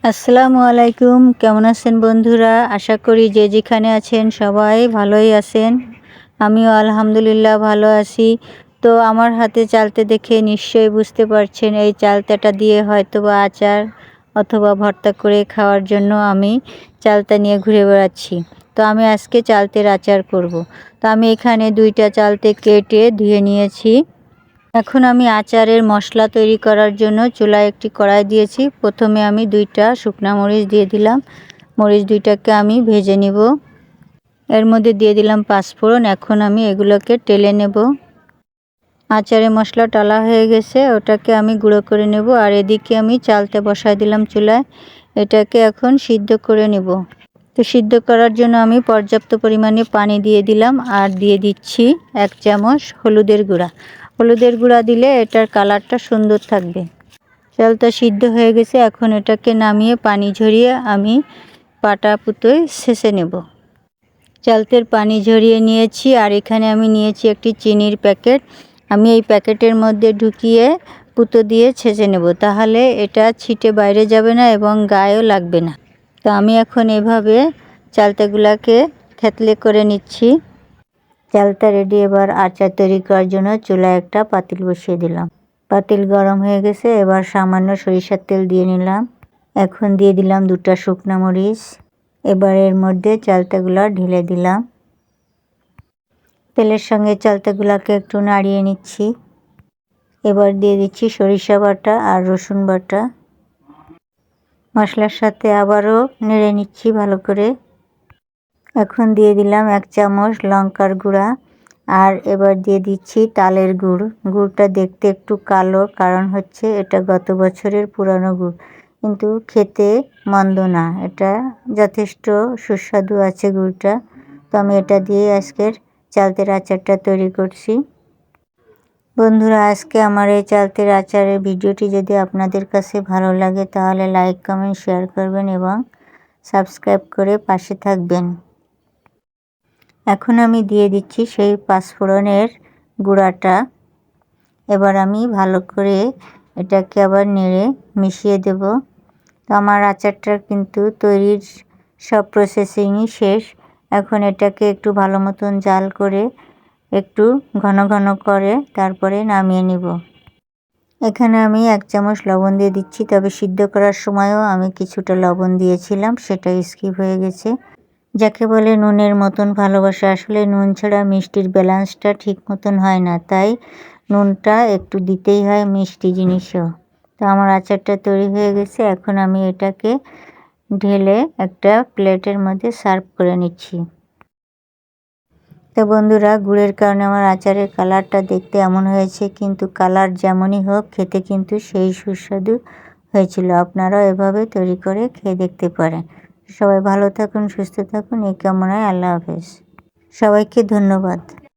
আসসালামু আলাইকুম। কেমন আছেন বন্ধুরা? আশা করি যে যেখানে আছেন সবাই ভালোই আছেন। আমিও আলহামদুলিল্লাহ ভালো আছি। তো আমার হাতে চালতা দেখে নিশ্চয়ই বুঝতে পারছেন এই চালতাটা দিয়ে হয়তোবা আচার অথবা ভর্তা করে খাওয়ার জন্য আমি চালতা নিয়ে ঘুরে বেড়াচ্ছি। তো আমি আজকে চালতের আচার করব। তো আমি এখানে 2টা চালতে কেটে ধুয়ে নিয়েছি। এখন আমি আচারের মশলা তৈরি করার জন্য চুলায় একটি কড়াই দিয়েছি। প্রথমে আমি 2টা শুকনা মরিচ দিয়ে দিলাম। মরিচ 2টাকে আমি ভেজে নেব। এর মধ্যে দিয়ে দিলাম পাঁচফোড়ন। এখন আমি এগুলোকে টেলে নেব। আচারের মশলা টালা হয়ে গেছে, ওটাকে আমি গুঁড়ো করে নেব। আর এদিকে আমি চালতে বসায় দিলাম চুলায়। এটাকে এখন সিদ্ধ করে নেব। তো সিদ্ধ করার জন্য আমি পর্যাপ্ত পরিমাণে পানি দিয়ে দিলাম আর দিয়ে দিচ্ছি 1 চামচ হলুদের গুঁড়া। হলুদের গুঁড়া দিলে এটার কালারটা সুন্দর থাকবে। চালটা সিদ্ধ হয়ে গেছে, এখন এটাকে নামিয়ে পানি ঝরিয়ে আমি পাটা পুতোয় ছেঁচে নেব। চালতের পানি ঝরিয়ে নিয়েছি আর এখানে আমি নিয়েছি একটি চিনির প্যাকেট। আমি এই প্যাকেটের মধ্যে ঢুকিয়ে পুতো দিয়ে ছেঁচে নেব, তাহলে এটা ছিটে বাইরে যাবে না এবং গায়েও লাগবে না। তো আমি এখন এভাবে চালতাগুলোকে থেতলে করে নিচ্ছি। চালতা রেডি। এবার আচার তৈরি করার জন্য চুলায় একটা পাতিল বসিয়ে দিলাম। পাতিল গরম হয়ে গেছে, এবার সামান্য সরিষার তেল দিয়ে নিলাম। এখন দিয়ে দিলাম 2টা শুকনা মরিচ। এবার এর মধ্যে চালতাগুলো ঢেলে দিলাম। তেলের সঙ্গে চালতাগুলোকে একটু নাড়িয়ে নিচ্ছি। এবার দিয়ে দিচ্ছি সরিষা বাটা আর রসুন বাটা। মশলার সাথে আবারও নেড়ে নিচ্ছি ভালো করে। এখন দিয়ে দিলাম 1 চামচ লঙ্কার গুঁড়া আর এবার দিয়ে দিচ্ছি তালের গুড়। গুড়টা দেখতে একটু কালো, কারণ হচ্ছে এটা গত বছরের পুরানো গুড়, কিন্তু খেতে মন্দ না, এটা যথেষ্ট সুস্বাদু আছে গুড়টা। তো আমি এটা দিয়ে আজকের চালতের আচারটা তৈরি করছি। বন্ধুরা, আজকে আমার এই চালতের আচারের ভিডিওটি যদি আপনাদের কাছে ভালো লাগে তাহলে লাইক, কমেন্ট, শেয়ার করবেন এবং সাবস্ক্রাইব করে পাশে থাকবেন। এখন আমি দিয়ে দিচ্ছি সেই পাঁচফোড়নের গুঁড়াটা। এবার আমি ভালো করে এটাকে আবার নেড়ে মিশিয়ে দেব। তো আমার আচারটার কিন্তু তৈরির সব প্রসেসিংই শেষ। এখন এটাকে একটু ভালো মতন জাল করে একটু ঘন ঘন করে তারপরে নামিয়ে নিব। এখানে আমি 1 চামচ লবণ দিয়ে দিচ্ছি, তবে সিদ্ধ করার সময়ও আমি কিছুটা লবণ দিয়েছিলাম, সেটা স্কিপ হয়ে গেছে। যাকে বলে নুনের মতন ভালোবাসা, আসলে নুন ছাড়া মিষ্টির ব্যালেন্সটা ঠিক মতন হয় না, তাই নুনটা একটু দিতেই হয় মিষ্টি জিনিসেও। তো আমার আচারটা তৈরি হয়ে গেছে, এখন আমি এটাকে ঢেলে একটা প্লেটের মধ্যে সার্ভ করে নিচ্ছি। তো বন্ধুরা, গুড়ের কারণে আমার আচারের কালারটা দেখতে এমন হয়েছে, কিন্তু কালার যেমনই হোক খেতে কিন্তু সেই সুস্বাদু হয়েছিল। আপনারাও এভাবে তৈরি করে খেয়ে দেখতে পারেন। সবাই ভালো থাকুন, সুস্থ থাকুন, এই কামনায় আল্লাহ হাফেজ। সবাইকে ধন্যবাদ।